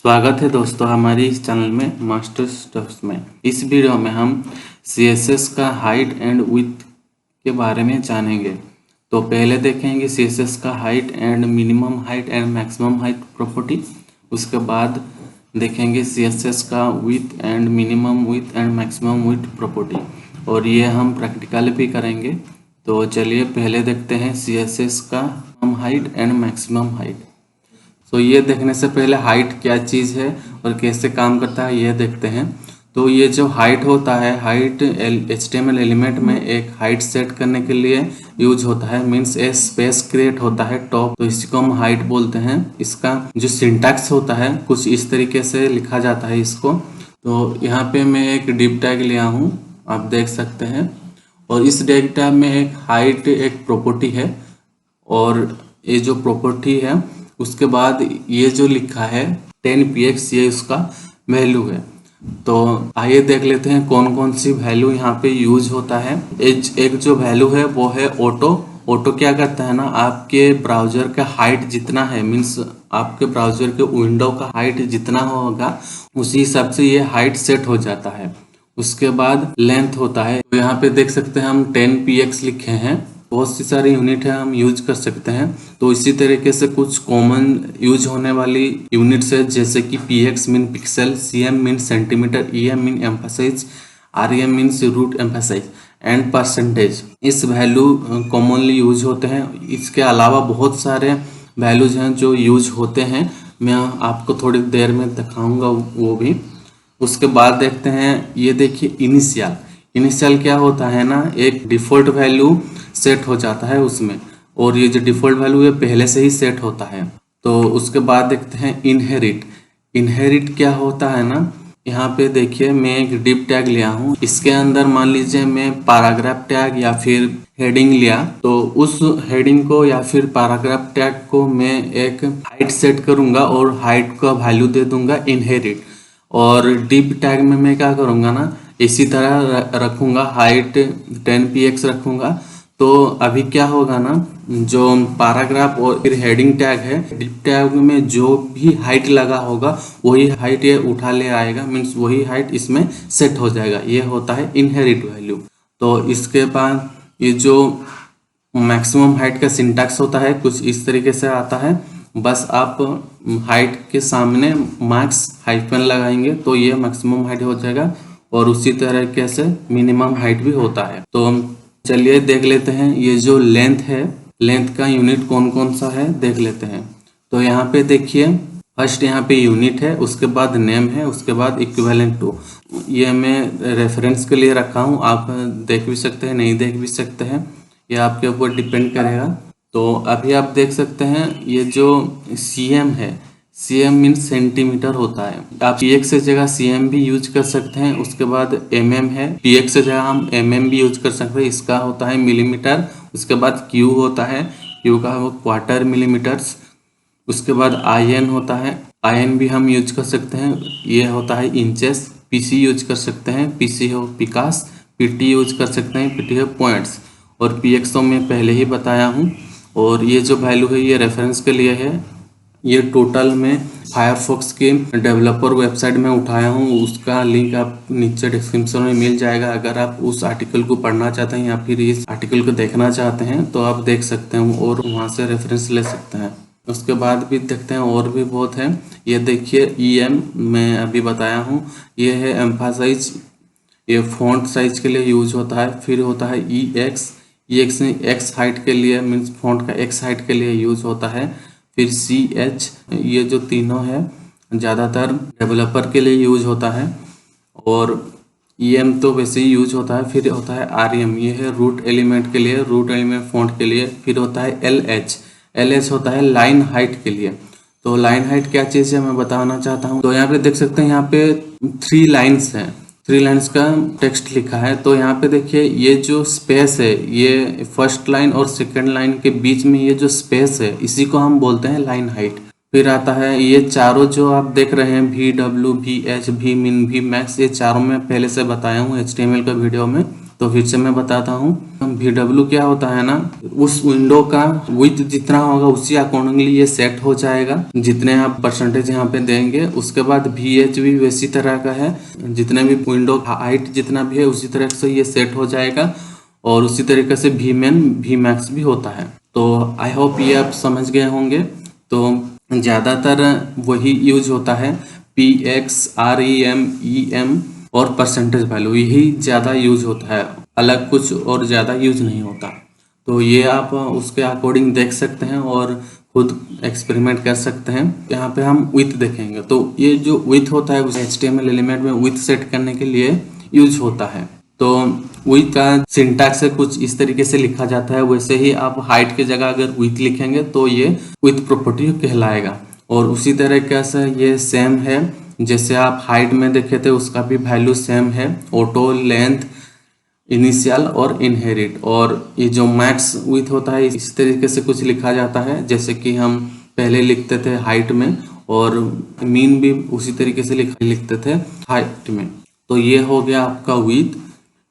स्वागत है दोस्तों हमारी इस चैनल में मास्टर स्टफ्स में। इस वीडियो में हम CSS का हाइट एंड विड्थ के बारे में जानेंगे। तो पहले देखेंगे CSS का height and minimum height and maximum height property. उसके बाद देखेंगे CSS का width and minimum width and maximum width property, और ये हम प्रैक्टिकल भी करेंगे। तो चलिए पहले देखते हैं CSS का हाइट एंड मैक्सिमम हाइट। तो ये देखने से पहले हाइट क्या चीज़ है और कैसे काम करता है ये देखते हैं। तो ये जो हाइट होता है, हाइट HTML एलिमेंट में एक हाइट सेट करने के लिए यूज होता है। मीन्स ए स्पेस क्रिएट होता है टॉप, तो इसी को हम हाइट बोलते हैं। इसका जो सिंटैक्स होता है कुछ इस तरीके से लिखा जाता है इसको। तो यहाँ पे मैं एक डिव टैग लिया हूँ, आप देख सकते हैं। और इस डिव टैग में एक हाइट एक प्रॉपर्टी है, और ये जो प्रॉपर्टी है उसके बाद ये जो लिखा है 10px, ये उसका वैल्यू है। तो आइए देख लेते हैं कौन कौन सी वैल्यू यहाँ पे यूज होता है। एक जो वैल्यू है वो है ऑटो क्या करता है ना, आपके ब्राउजर का हाइट जितना है, मीन्स आपके ब्राउजर के विंडो का हाइट जितना होगा उसी हिसाब से ये हाइट सेट हो जाता है। उसके बाद लेंथ होता है, तो यहाँ पे देख सकते हैं हम 10px लिखे हैं। बहुत सी सारी यूनिट है हम यूज कर सकते हैं। तो इसी तरीके से कुछ कॉमन यूज होने वाली यूनिट्स है, जैसे कि px mean pixel, cm mean centimetre, em mean emphasise, rem means root emphasise and percentage. इस वैल्यू कॉमनली यूज होते हैं। इसके अलावा बहुत सारे वैल्यूज हैं जो यूज होते हैं, मैं आपको थोड़ी देर में दिखाऊंगा वो भी। उसके बाद देखते हैं, ये देखिए इनिशियल क्या होता है ना, एक डिफ़ॉल्ट वैल्यू सेट हो जाता है उसमें, और ये जो डिफ़ॉल्ट वैल्यू है पहले से ही सेट होता है। तो उसके बाद देखते हैं इनहेरिट क्या होता है ना। यहाँ पे देखिए मैं एक डिव टैग लिया हूँ, इसके अंदर मान लीजिए मैं पैराग्राफ टैग या फिर हेडिंग लिया, तो उस हेडिंग को या फिर पैराग्राफ टैग को मैं एक हाइट सेट करूंगा और हाइट का वैल्यू दे दूंगा इनहेरिट। और डिव टैग में मैं क्या करूंगा ना, इसी तरह रखूंगा, हाइट 10px रखूंगा। तो अभी क्या होगा ना, जो पैराग्राफ और फिर हेडिंग टैग है, डिव टैग में जो भी हाइट लगा होगा वही हाइट ये उठा ले आएगा, मीन्स वही हाइट इसमें सेट हो जाएगा। ये होता है इनहेरिट वैल्यू। तो इसके बाद ये जो मैक्सिमम हाइट का सिंटैक्स होता है कुछ इस तरीके से आता है। बस आप हाइट के सामने मार्क्स हाइफन लगाएंगे तो ये मैक्सिमम हाइट हो जाएगा, और उसी तरीके से मिनिमम हाइट भी होता है। तो चलिए देख लेते हैं ये जो लेंथ है, लेंथ का यूनिट कौन कौन सा है देख लेते हैं। तो यहाँ पे देखिए फर्स्ट यहाँ पे यूनिट है, उसके बाद नेम है, उसके बाद इक्विवेलेंट टू। ये मैं रेफरेंस के लिए रखा हूँ, आप देख भी सकते हैं नहीं देख भी सकते हैं, ये आपके ऊपर डिपेंड करेगा। तो अभी आप देख सकते हैं ये जो cm है, cm मीन सेंटीमीटर होता है। आप px से जगह cm भी यूज कर सकते हैं। उसके बाद mm है, px से जगह हम mm भी यूज कर सकते हैं, इसका होता है मिलीमीटर। उसके बाद q होता है, q का वो क्वार्टर मिलीमीटर्स। उसके बाद in होता है, in भी हम यूज कर सकते हैं, ये होता है इंचेस। pc यूज कर सकते हैं, pc हो पिकास। pt यूज कर सकते हैं, pt हो पॉइंट्स। और px तो मैं पहले ही बताया हूँ। और ये जो वैल्यू है ये रेफरेंस के लिए है। ये टोटल में फायरफॉक्स के डेवलपर वेबसाइट में उठाया हूँ, उसका लिंक आप नीचे डिस्क्रिप्शन में मिल जाएगा। अगर आप उस आर्टिकल को पढ़ना चाहते हैं या फिर इस आर्टिकल को देखना चाहते हैं तो आप देख सकते हैं और वहाँ से रेफरेंस ले सकते हैं। उसके बाद भी देखते हैं और भी बहुत है। ये देखिए EM मैं अभी बताया हूँ, ये है एम्फासाइज, ये फॉन्ट साइज के लिए यूज होता है। फिर होता है EX में एक्स हाइट के लिए, मीन्स फॉन्ट का एक्स हाइट के लिए यूज होता है। फिर CH, ये जो तीनों है ज़्यादातर डेवलपर के लिए यूज होता है। और EM तो वैसे ही यूज होता है। फिर होता है REM, ये है रूट एलिमेंट के लिए, रूट एलिमेंट फॉन्ट के लिए। फिर होता है LH होता है लाइन हाइट के लिए। तो लाइन हाइट क्या चीज़ है मैं बताना चाहता हूँ। तो यहाँ पे देख सकते हैं, यहाँ पे 3 लाइन्स हैं, 3 लाइन्स का टेक्स्ट लिखा है। तो यहाँ पे देखिए ये जो स्पेस है, ये फर्स्ट लाइन और सेकंड लाइन के बीच में ये जो स्पेस है इसी को हम बोलते हैं लाइन हाइट। फिर आता है ये चारों जो आप देख रहे हैं, VW, VH, Vmin, Vmax, ये चारों मैं पहले से बताया हूँ HTML का वीडियो में, तो फिर से मैं बताता हूँ, VW क्या होता है ना, उस विंडो का विड्थ जितना होगा उसी अकॉर्डिंगली ये सेट हो जाएगा, जितने आप परसेंटेज यहाँ पे देंगे। उसके बाद VH भी वैसी तरह का है, जितने भी विंडो हाइट जितना भी है उसी तरह से ये सेट हो जाएगा। और उसी तरीके से Vmin Vmax भी होता है। तो आई होप ये आप समझ गए होंगे। तो ज़्यादातर वही यूज होता है, PX REM EM और परसेंटेज वैल्यू, यही ज़्यादा यूज होता है, अलग कुछ और ज़्यादा यूज नहीं होता। तो ये आप उसके अकॉर्डिंग देख सकते हैं और खुद एक्सपेरिमेंट कर सकते हैं। यहाँ पे हम विथ देखेंगे, तो ये जो विथ होता है उस HTML एलिमेंट में विथ सेट करने के लिए यूज होता है। तो विथ का सिंटैक्स कुछ इस तरीके से लिखा जाता है, वैसे ही आप हाइट की जगह अगर विथ लिखेंगे तो ये विथ प्रॉपर्टी कहलाएगा। और उसी तरीके से ये सेम है, जैसे आप हाइट में देखे थे उसका भी वैल्यू सेम है, ऑटो, लेंथ, इनिशियल और इनहेरिट। और ये जो मैक्स विथ होता है इस तरीके से कुछ लिखा जाता है, जैसे कि हम पहले लिखते थे हाइट में, और मीन भी उसी तरीके से लिखते थे हाइट में। तो ये हो गया आपका विथ।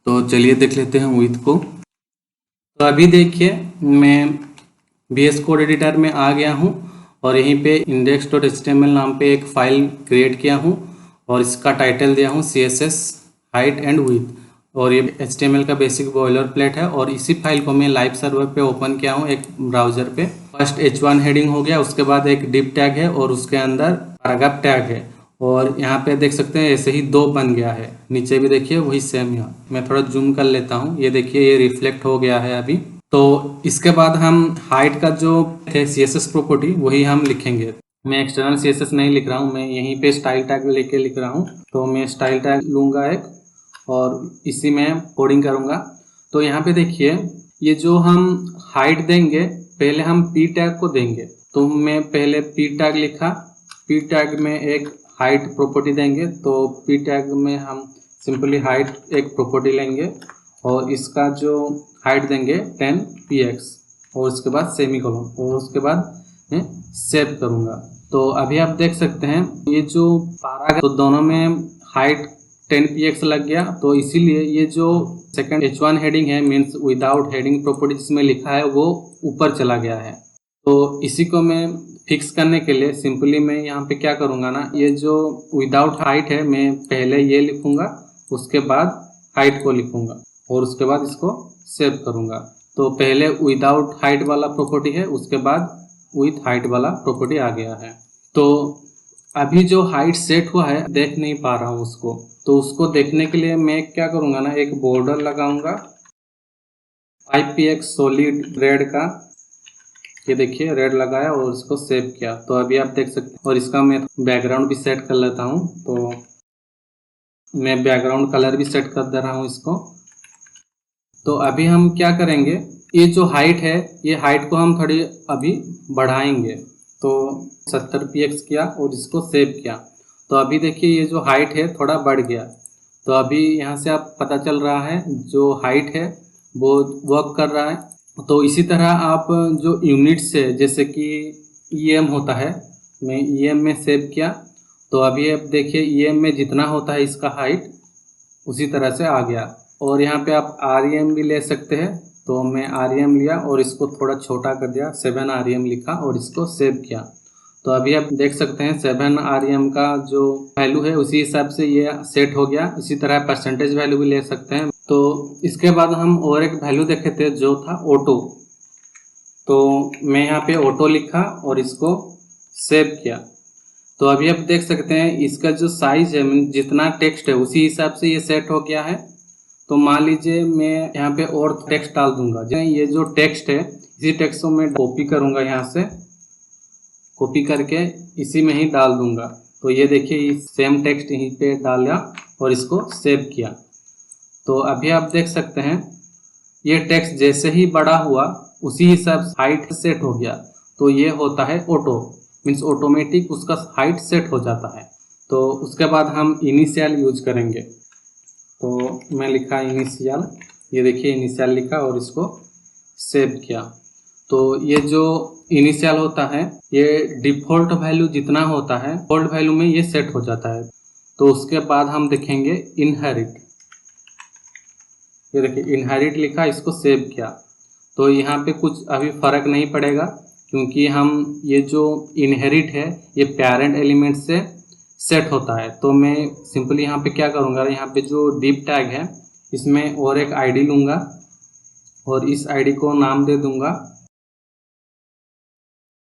तो चलिए देख लेते हैं विथ को। तो अभी देखिए मैं VS कोड एडिटर में आ गया हूँ और यहीं पे index.html नाम पे एक फाइल क्रिएट किया हूँ और इसका टाइटल दिया हूँ CSS हाइट एंड विथ। और ये HTML का बेसिक बॉयलर प्लेट है और इसी फाइल को मैं लाइव सर्वर पे ओपन किया हूँ एक ब्राउजर पे। फर्स्ट H1 हेडिंग हो गया, उसके बाद एक डिप टैग है और उसके अंदर पैराग्राफ टैग है। और यहाँ पे देख सकते हैं ऐसे ही दो बन गया है, नीचे भी देखिए वही सेम। यहाँ मैं थोड़ा जूम कर लेता हूँ, ये देखिए ये रिफ्लेक्ट हो गया है अभी। तो इसके बाद हम हाइट का जो थे CSS प्रॉपर्टी वही हम लिखेंगे। मैं एक्सटर्नल CSS नहीं लिख रहा हूँ, मैं यहीं पे स्टाइल टैग लेके लिख रहा हूँ। तो मैं स्टाइल टैग लूँगा एक और इसी में कोडिंग करूँगा। तो यहाँ पे देखिए ये जो हम हाइट देंगे पहले हम P टैग को देंगे। तो मैं पहले P टैग लिखा, P टैग में एक हाइट प्रॉपर्टी देंगे। तो P टैग में हम सिंपली हाइट एक प्रॉपर्टी लेंगे और इसका जो हाइट देंगे 10px और उसके बाद सेमीकोलन और उसके बाद मैं सेव करूँगा। तो अभी आप देख सकते हैं ये जो पैराग्राफ, तो दोनों में हाइट 10px लग गया। तो इसीलिए ये जो सेकंड H1 हेडिंग है मीन्स विदाउट हेडिंग प्रॉपर्टी जिसमें लिखा है वो ऊपर चला गया है। तो इसी को मैं फिक्स करने के लिए सिंपली मैं यहाँ पे क्या करूँगा ना, ये जो विदाउट हाइट है मैं पहले ये लिखूँगा, उसके बाद हाइट को लिखूँगा और उसके बाद इसको सेव करूँगा। तो पहले विदाउट हाइट वाला प्रॉपर्टी है, उसके बाद विथ हाइट वाला प्रॉपर्टी आ गया है। तो अभी जो हाइट सेट हुआ है देख नहीं पा रहा हूँ उसको, तो उसको देखने के लिए मैं क्या करूँगा ना, एक बॉर्डर लगाऊंगा 5px सॉलिड रेड का। ये देखिए रेड लगाया और इसको सेव किया। तो अभी आप देख सकते हैं और इसका मैं बैकग्राउंड भी सेट कर लेता हूँ। तो मैं बैकग्राउंड कलर भी सेट कर दे रहा हूँ इसको। तो अभी हम क्या करेंगे, ये जो हाइट है ये हाइट को हम थोड़ी अभी बढ़ाएंगे। तो 70px किया और इसको सेव किया। तो अभी देखिए ये जो हाइट है थोड़ा बढ़ गया। तो अभी यहाँ से आप पता चल रहा है जो हाइट है वो वर्क कर रहा है। तो इसी तरह आप जो यूनिट्स है जैसे कि EM होता है, मैं EM में सेव किया। तो अभी आप देखिए EM में जितना होता है इसका हाइट उसी तरह से आ गया। और यहाँ पे आप REM भी ले सकते हैं। तो मैं REM लिया और इसको थोड़ा छोटा कर दिया, 7 REM लिखा और इसको सेव किया। तो अभी आप देख सकते हैं 7 REM का जो वैल्यू है उसी हिसाब से ये सेट हो गया। इसी तरह परसेंटेज वैल्यू भी ले सकते हैं। तो इसके बाद हम और एक वैल्यू देखे थे जो था ऑटो। तो मैं यहाँ पे ऑटो लिखा और इसको सेव किया। तो अभी आप देख सकते हैं इसका जो साइज है जितना टेक्स्ट है उसी हिसाब से ये सेट हो गया है। तो मान लीजिए मैं यहाँ पे और टेक्स्ट डाल दूंगा, ये जो टेक्स्ट है इसी टेक्स्ट को मैं कॉपी करूंगा, यहाँ से कॉपी करके इसी में ही डाल दूंगा। तो ये देखिए सेम टेक्स्ट यहीं पे डाला और इसको सेव किया। तो अभी आप देख सकते हैं ये टेक्स्ट जैसे ही बड़ा हुआ उसी हिसाब से हाइट सेट हो गया। तो ये होता है ऑटो, मीन्स ऑटोमेटिक उसका हाइट सेट हो जाता है। तो उसके बाद हम इनिशियल यूज करेंगे। तो मैं लिखा इनिशियल, ये देखिए इनिशियल लिखा और इसको सेव किया। तो ये जो इनिशियल होता है ये डिफ़ॉल्ट वैल्यू जितना होता है डिफ़ॉल्ट वैल्यू में ये सेट हो जाता है। तो उसके बाद हम देखेंगे इनहेरिट। ये देखिए इनहेरिट लिखा, इसको सेव किया, तो यहाँ पे कुछ अभी फ़र्क नहीं पड़ेगा क्योंकि हम ये जो इनहेरिट है ये पेरेंट एलिमेंट से सेट होता है। तो मैं सिंपली यहाँ पे क्या करूँगा, यहाँ पे जो डिव टैग है इसमें और एक आईडी लूँगा और इस आईडी को नाम दे दूँगा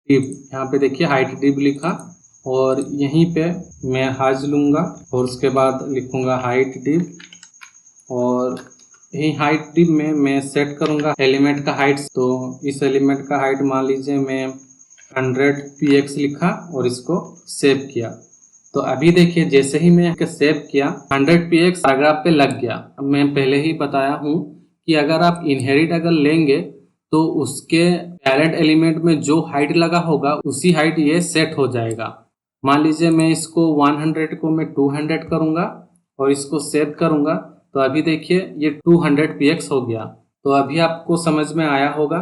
डिव। यहाँ पे देखिए हाइट डिव लिखा और यहीं पे मैं हाज लूँगा और उसके बाद लिखूँगा हाइट डिव और यही हाइट डिव में मैं सेट करूँगा एलिमेंट का हाइट। तो इस एलिमेंट का हाइट मान लीजिए मैं 100 px लिखा और इसको सेव किया। तो अभी देखिए जैसे ही मैं सेव किया 100 px पैराग्राफ पे लग गया। अब मैं पहले ही बताया हूँ कि अगर आप इनहेरिट अगर लेंगे तो उसके पेरेंट एलिमेंट में जो हाइट लगा होगा उसी हाइट ये सेट हो जाएगा। मान लीजिए मैं इसको 100 को मैं 200 करूँगा और इसको सेव करूँगा, तो अभी देखिए ये 200 px हो गया। तो अभी आपको समझ में आया होगा।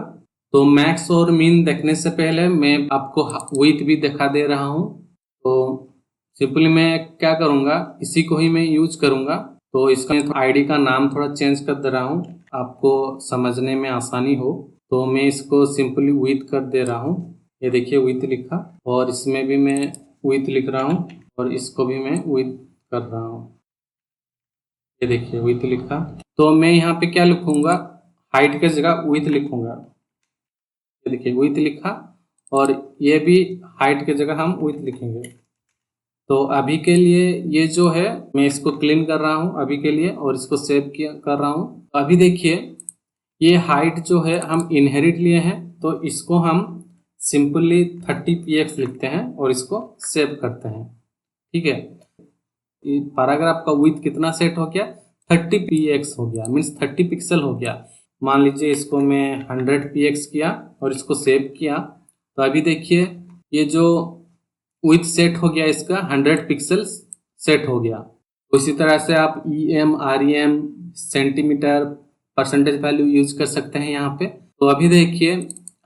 तो मैक्स और मीन देखने से पहले मैं आपको विड्थ भी दिखा दे रहा हूँ। तो सिंपली मैं क्या करूँगा, इसी को ही मैं यूज करूँगा। तो इसका आईडी का नाम थोड़ा चेंज कर दे रहा हूँ आपको समझने में आसानी हो। तो मैं इसको सिंपली विड्थ कर दे रहा हूँ। ये देखिए विड्थ लिखा और इसमें भी मैं विड्थ लिख रहा हूँ और इसको भी मैं विड्थ कर रहा हूँ। ये देखिए विड्थ लिखा। तो मैं यहाँ पे क्या लिखूंगा, हाइट के जगह विड्थ लिखूंगा। ये देखिए विड्थ लिखा और ये भी हाइट के जगह हम विड्थ लिखेंगे। तो अभी के लिए ये जो है मैं इसको क्लीन कर रहा हूँ अभी के लिए और इसको सेव किया कर रहा हूँ। तो अभी देखिए ये हाइट जो है हम इनहेरिट लिए हैं, तो इसको हम सिंपली 30 px लिखते हैं और इसको सेव करते हैं। ठीक है, पैराग्राफ का विड्थ कितना सेट हो गया, 30 px हो गया, मीन्स 30 पिक्सल हो गया। मान लीजिए इसको मैं 100 px किया और इसको सेव किया, तो अभी देखिए ये जो विड्थ सेट हो गया इसका 100 पिक्सल्स सेट हो गया। तो इसी तरह से आप EM, REM, centimetre, percentage value use कर सकते हैं यहाँ पे। तो अभी देखिए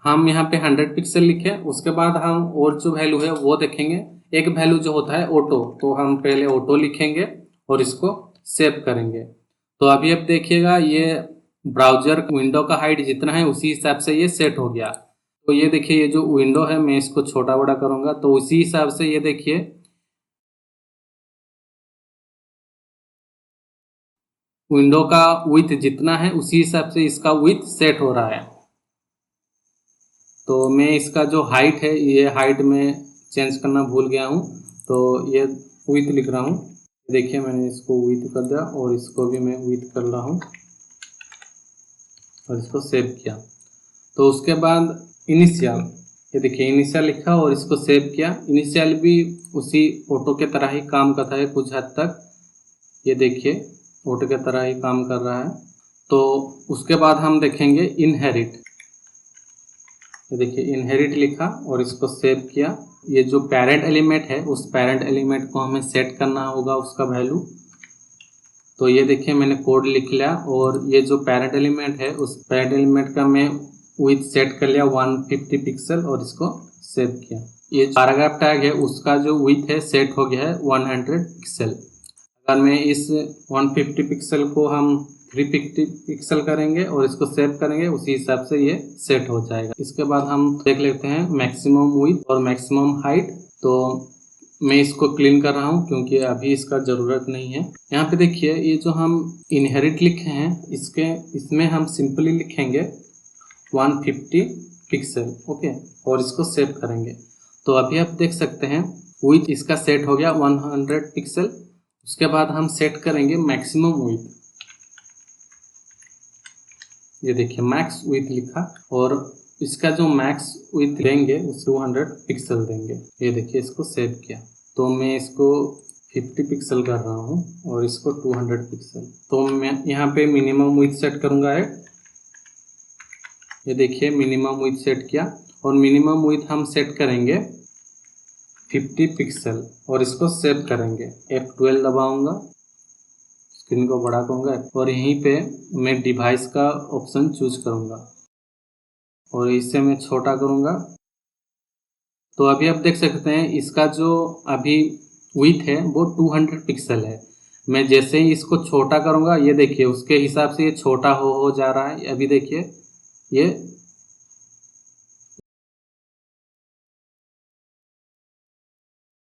हम यहाँ पे 100 पिक्सल लिखे, उसके बाद हम और जो वैल्यू है वो देखेंगे। एक वैल्यू जो होता है ऑटो, तो हम पहले ऑटो लिखेंगे और इसको सेव करेंगे। तो अभी अब देखिएगा ये ब्राउजर विंडो का हाइट जितना है उसी हिसाब से ये सेट हो गया। तो ये देखिए ये जो विंडो है मैं इसको छोटा बड़ा करूंगा, तो उसी हिसाब से ये देखिए विंडो का विड्थ जितना है उसी हिसाब से इसका विड्थ सेट हो रहा है। तो मैं इसका जो हाइट है ये हाइट में चेंज करना भूल गया हूँ, तो ये विड्थ लिख रहा हूँ। देखिए मैंने इसको विड्थ कर दिया और इसको भी मैं विड्थ कर रहा हूँ और इसको सेव किया। तो उसके बाद इनिशियल, ये देखिए इनिशियल लिखा और इसको सेव किया। इनिशियल भी उसी ऑटो के तरह ही काम करता है कुछ हद तक, ये देखिए ऑटो के तरह ही काम कर रहा है। तो उसके बाद हम देखेंगे इनहेरिट। ये देखिए इनहेरिट लिखा और इसको सेव किया। ये जो पेरेंट एलिमेंट है उस पेरेंट एलिमेंट को हमें सेट करना होगा उसका वैल्यू। तो ये देखिए मैंने कोड लिख लिया और ये जो पेरेंट एलिमेंट है उस पेरेंट एलिमेंट का मैं विड्थ सेट कर लिया 150 पिक्सल और इसको सेव किया। ये पैराग्राफ टैग है उसका जो विड्थ है सेट हो गया है 100 पिक्सल। अगर मैं इस 150 पिक्सल को हम 350 पिक्सल करेंगे और इसको सेव करेंगे उसी हिसाब से ये सेट हो जाएगा। इसके बाद हम देख लेते हैं मैक्सिमम विड्थ और मैक्सिमम हाइट। तो मैं इसको क्लीन कर रहा हूँ क्योंकि अभी इसका ज़रूरत नहीं है। यहाँ पे देखिए ये जो हम इनहेरिट लिखे हैं इसमें हम सिंपली लिखेंगे 150 पिक्सल, ओके, और इसको सेव करेंगे। तो अभी आप देख सकते हैं विड्थ इसका सेट हो गया 100 पिक्सल। उसके बाद हम सेट करेंगे मैक्सिमम विड्थ। ये देखिए मैक्स विड्थ लिखा और इसका जो मैक्स विड्थ देंगे उस 200 पिक्सल देंगे। ये देखिए इसको सेव किया। तो मैं इसको 50 पिक्सल कर रहा हूँ और इसको 200 पिक्सल। तो मैं यहाँ पे मिनिमम विड्थ सेट करूँगा है। ये देखिए मिनिमम विड्थ सेट किया और मिनिमम विड्थ हम सेट करेंगे 50 पिक्सल और इसको सेव करेंगे। F12 दबाऊंगा, स्क्रीन को बड़ा करूँगा और यहीं पे मैं डिवाइस का ऑप्शन चूज करूँगा और इसे मैं छोटा करूँगा। तो अभी आप देख सकते हैं इसका जो अभी विड्थ है वो 200 पिक्सल है। मैं जैसे ही इसको छोटा करूँगा, ये देखिए उसके हिसाब से ये छोटा हो जा रहा है। अभी देखिए ये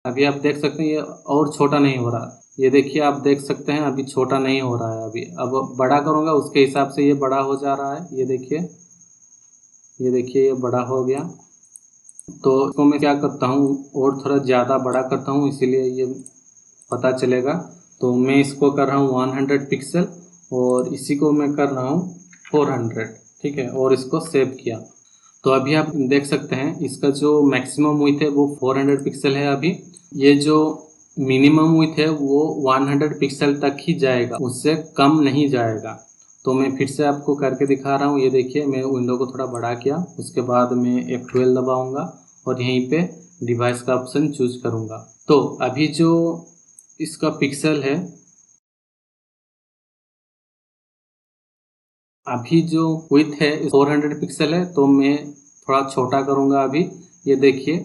अभी आप देख सकते हैं ये और छोटा नहीं हो रहा। ये देखिए आप देख सकते हैं अभी छोटा नहीं हो रहा है। अभी अब बड़ा करूँगा उसके हिसाब से ये बड़ा हो जा रहा है। ये देखिए ये बड़ा हो गया। तो इसको मैं क्या करता हूँ और थोड़ा ज़्यादा बड़ा करता हूँ, इसीलिए ये पता चलेगा। तो मैं इसको कर रहा हूँ 100 पिक्सल और इसी को मैं कर रहा हूँ 400, ठीक है, और इसको सेव किया। तो अभी आप देख सकते हैं इसका जो मैक्सिमम विड्थ है वो 400 पिक्सल है। अभी ये जो मिनिमम विड्थ है वो 100 पिक्सल तक ही जाएगा, उससे कम नहीं जाएगा। तो मैं फिर से आपको करके दिखा रहा हूँ। ये देखिए मैं विंडो को थोड़ा बड़ा किया, उसके बाद मैं F12 दबाऊंगा और यहीं पे डिवाइस का ऑप्शन चूज करूंगा। तो अभी जो इसका पिक्सल है, अभी जो विड्थ है 400 पिक्सल है, तो मैं थोड़ा छोटा करूंगा। अभी ये देखिए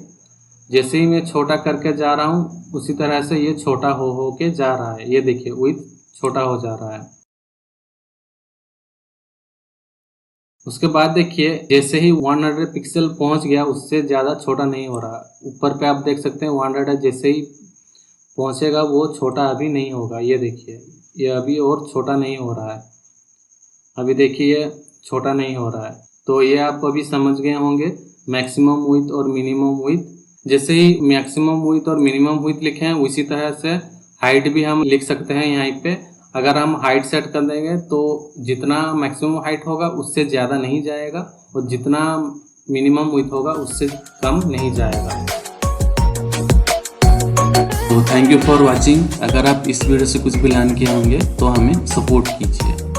जैसे ही मैं छोटा करके जा रहा हूँ उसी तरह से ये छोटा हो के जा रहा है। ये देखिए विड्थ छोटा हो जा रहा है। उसके बाद देखिए जैसे ही 100 पिक्सल पहुंच गया उससे ज़्यादा छोटा नहीं हो रहा। ऊपर पे आप देख सकते हैं 100 जैसे ही पहुंचेगा वो छोटा अभी नहीं होगा। ये देखिए ये अभी और छोटा नहीं हो रहा है। अभी देखिए ये छोटा नहीं हो रहा है। तो ये आप अभी समझ गए होंगे मैक्सिमम विड्थ और मिनिमम विड्थ। जैसे ही मैक्सिमम विड्थ और मिनिमम विड्थ लिखे हैं उसी तरह से हाइट भी हम लिख सकते हैं यहाँ पे। अगर हम हाइट सेट कर देंगे तो जितना मैक्सिमम हाइट होगा उससे ज़्यादा नहीं जाएगा और जितना मिनिमम विड्थ होगा उससे कम नहीं जाएगा। तो थैंक यू फॉर वॉचिंग। अगर आप इस वीडियो से कुछ भी लर्न किए होंगे तो हमें सपोर्ट कीजिए।